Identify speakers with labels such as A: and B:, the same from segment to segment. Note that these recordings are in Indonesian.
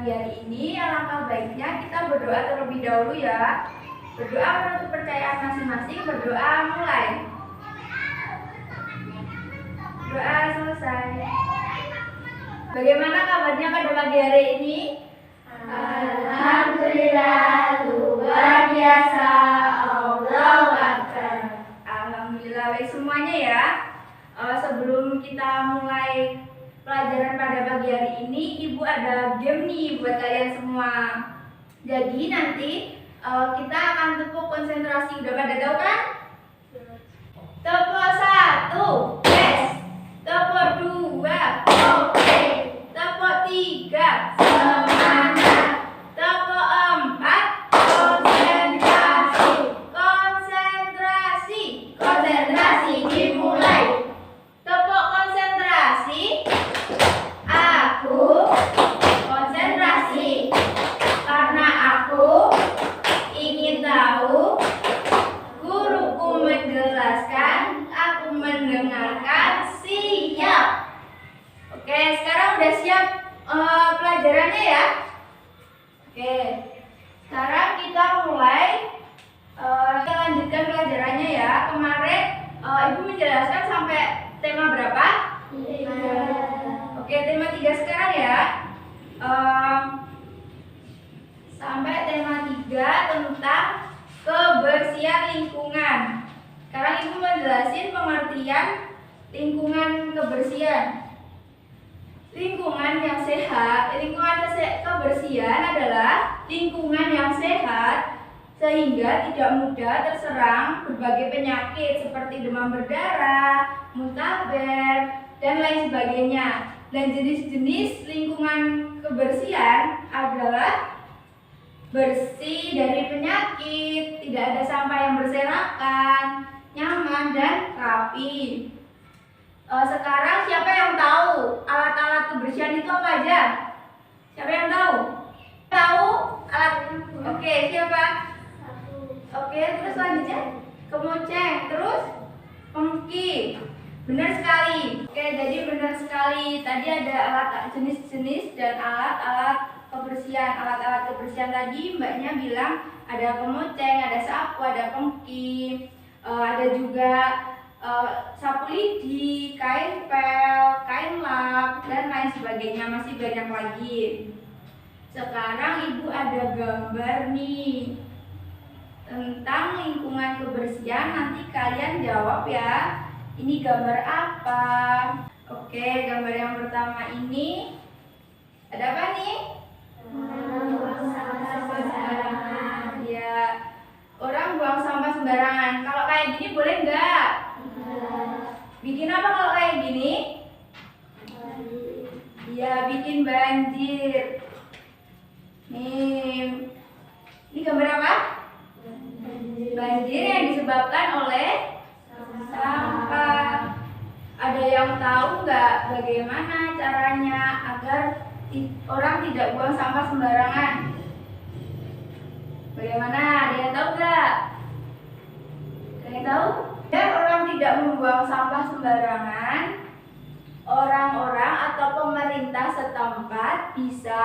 A: pagi hari ini, alangkah baiknya kita berdoa terlebih dahulu ya. Berdoa menurut kepercayaan masing-masing, berdoa mulai. Doa selesai. Bagaimana kabarnya pada pagi hari ini?
B: Alhamdulillah, luar biasa. Allahu Akbar.
A: Alhamdulillah baik semuanya ya. Sebelum kita mulai pelajaran pada pagi hari ini, Ibu ada game nih buat kalian semua. Jadi nanti kita akan tepuk konsentrasi. Udah pada tahu kan? Tepuk 1, yes. Tepuk 2, oke. Tepuk 3, semangat. Tepuk 4, konsentrasi. Konsentrasi. Konsentrasi dimulai. Tepuk konsentrasi. Aku konsentrasi karena aku ingin tahu. Guruku menjelaskan, aku mendengarkan. Siap. Oke, sekarang udah siap pelajarannya ya. Oke, sekarang kita mulai. Kita lanjutkan pelajarannya ya. Kemarin Ibu menjelaskan sampai tema berapa?
B: 3.
A: Oke, tema 3 sekarang ya. Sampai tema 3 tentang kebersihan lingkungan. Sekarang Ibu menjelasin pengertian lingkungan kebersihan. Lingkungan yang sehat, kebersihan adalah lingkungan yang sehat sehingga tidak mudah terserang berbagai penyakit seperti demam berdarah, muntaber, dan lain sebagainya. Dan jenis-jenis lingkungan kebersihan adalah bersih dari penyakit, tidak ada sampah yang berserakan, nyaman, dan rapi. Sekarang siapa yang tahu alat-alat kebersihan itu apa aja? Siapa yang tahu? Tahu alat? Oke, siapa? Oke, terus selanjutnya kemoceng, terus pengki. Benar sekali. Oke, jadi benar sekali. Tadi ada alat jenis-jenis dan alat-alat kebersihan. Alat-alat kebersihan tadi mbaknya bilang ada kemoceng, ada sapu, ada pengki, ada juga sapu lidi, kain pel, kain lap, dan lain sebagainya. Masih banyak lagi. Sekarang Ibu ada gambar nih tentang lingkungan kebersihan. Nanti kalian jawab ya. Ini gambar apa? Oke, gambar yang pertama ini ada apa nih?
B: Buang sampah sembarangan.
A: Ya, orang buang sampah sembarangan. Kalau kayak gini boleh nggak? Bikin apa kalau kayak gini? Ya, bikin banjir. Nih, ini gambar apa? Banjir yang disebabkan oleh sampah. Ada yang tahu nggak bagaimana caranya agar orang tidak buang sampah sembarangan? Bagaimana? Ada yang tahu nggak? Ada yang tahu? Agar orang tidak membuang sampah sembarangan, orang-orang atau pemerintah setempat bisa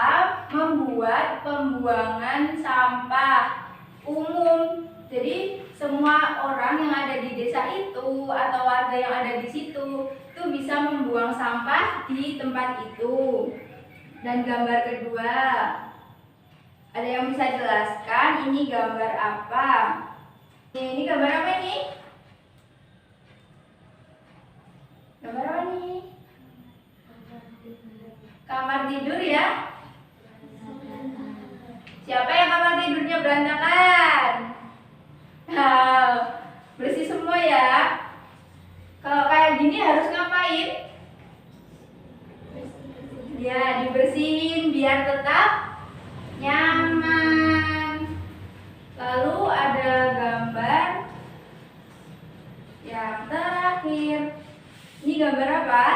A: membuat pembuangan sampah umum. Jadi semua orang yang ada di desa itu atau warga yang ada di situ itu bisa membuang sampah di tempat itu. Dan gambar kedua, ada yang bisa jelaskan ini gambar apa? Ini gambar apa ini? Gambar apa nih? Kamar tidur ya? Siapa yang kamar tidurnya berantakan? Nah, bersih semua ya. Kalau kayak gini harus ngapain? Ya, dibersihin biar tetap nyaman. Lalu ada gambar yang terakhir. Ini gambar apa?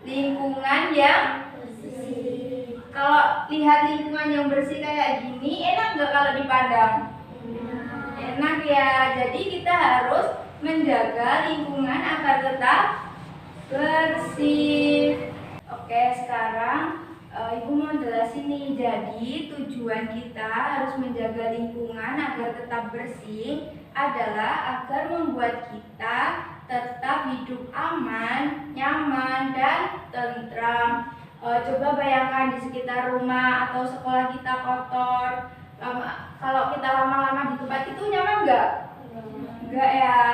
A: Lingkungan yang
B: Bersih.
A: kalau lihat lingkungan yang bersih kayak gini, enak nggak kalau dipandang? Enak ya. Jadi kita harus menjaga lingkungan agar tetap bersih. Oke, sekarang Ibu mau jelasin nih, jadi tujuan kita harus menjaga lingkungan agar tetap bersih adalah agar membuat kita tetap hidup aman, nyaman, dan tentram. Coba bayangkan di sekitar rumah atau sekolah kita kotor. Kalau kita lama-lama di tempat itu nyaman nggak? Enggak ya.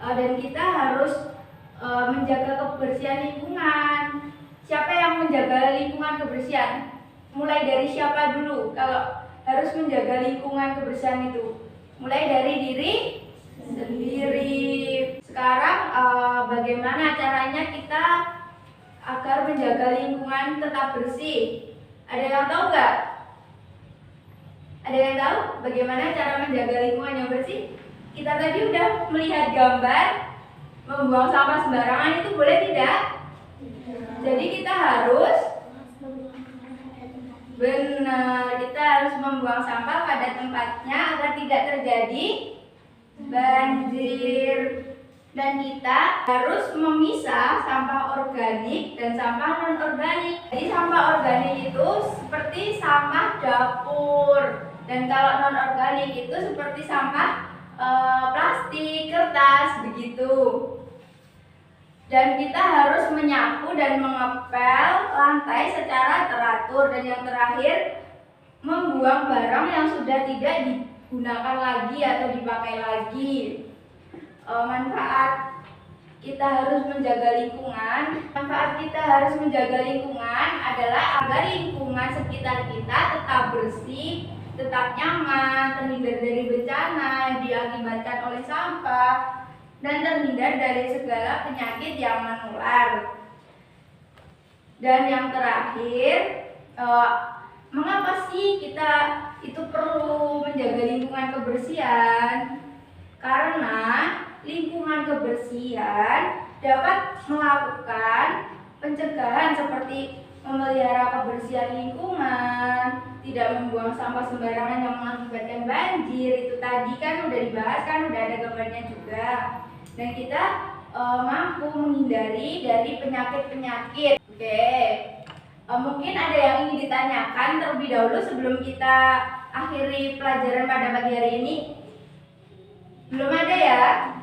A: Dan kita harus menjaga kebersihan lingkungan. Siapa yang menjaga lingkungan kebersihan? Mulai dari siapa dulu? Kalau harus menjaga lingkungan kebersihan itu, mulai dari diri sendiri. Sekarang bagaimana caranya kita agar menjaga lingkungan tetap bersih? Ada yang tahu nggak? Ada yang tahu bagaimana cara menjaga lingkungan yang bersih? Kita tadi udah melihat gambar membuang sampah sembarangan, itu boleh tidak? Jadi kita harus membuang sampah pada tempatnya agar tidak terjadi banjir. Dan kita harus memisah sampah organik dan sampah non-organik. Jadi sampah organik itu seperti sampah dapur, dan kalau non-organik itu seperti sampah plastik, kertas, begitu. Dan kita harus menyapu dan mengepel lantai secara teratur. Dan yang terakhir, membuang barang yang sudah tidak digunakan lagi atau dipakai lagi. Manfaat kita harus menjaga lingkungan. Manfaat kita harus menjaga lingkungan adalah agar lingkungan sekitar kita tetap bersih, tetap nyaman, terhindar dari bencana diakibatkan oleh sampah, dan terhindar dari segala penyakit yang menular. Dan yang terakhir, mengapa sih kita itu perlu menjaga lingkungan kebersihan? Karena lingkungan kebersihan dapat melakukan pencegahan seperti memelihara kebersihan lingkungan, tidak membuang sampah sembarangan yang mengakibatkan banjir. Itu tadi kan udah dibahas, kan udah ada gambarnya juga. Dan kita mampu menghindari dari penyakit-penyakit. Oke, mungkin ada yang ingin ditanyakan terlebih dahulu sebelum kita akhiri pelajaran pada pagi hari ini. Belum ada ya?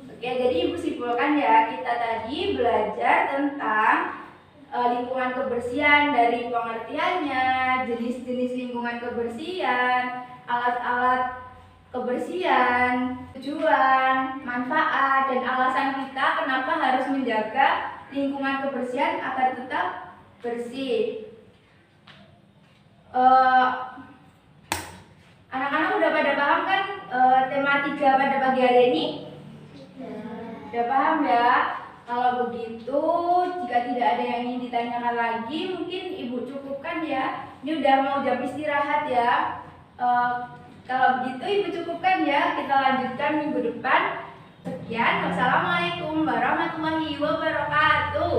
A: Oke, jadi Ibu simpulkan ya, kita tadi belajar tentang lingkungan kebersihan dari pengertiannya, jenis-jenis lingkungan kebersihan, alat-alat kebersihan, tujuan, manfaat, dan alasan kita kenapa harus menjaga lingkungan kebersihan agar tetap bersih. Anak-anak udah pada paham kan tema 3 pada pagi hari ini? Udah paham ya? Kalau begitu, jika tidak ada yang ingin ditanyakan lagi, mungkin Ibu cukupkan ya. Ini udah mau jam istirahat ya. Kalau begitu Ibu cukupkan ya. Kita lanjutkan minggu depan. Sekian, wassalamualaikum warahmatullahi wabarakatuh.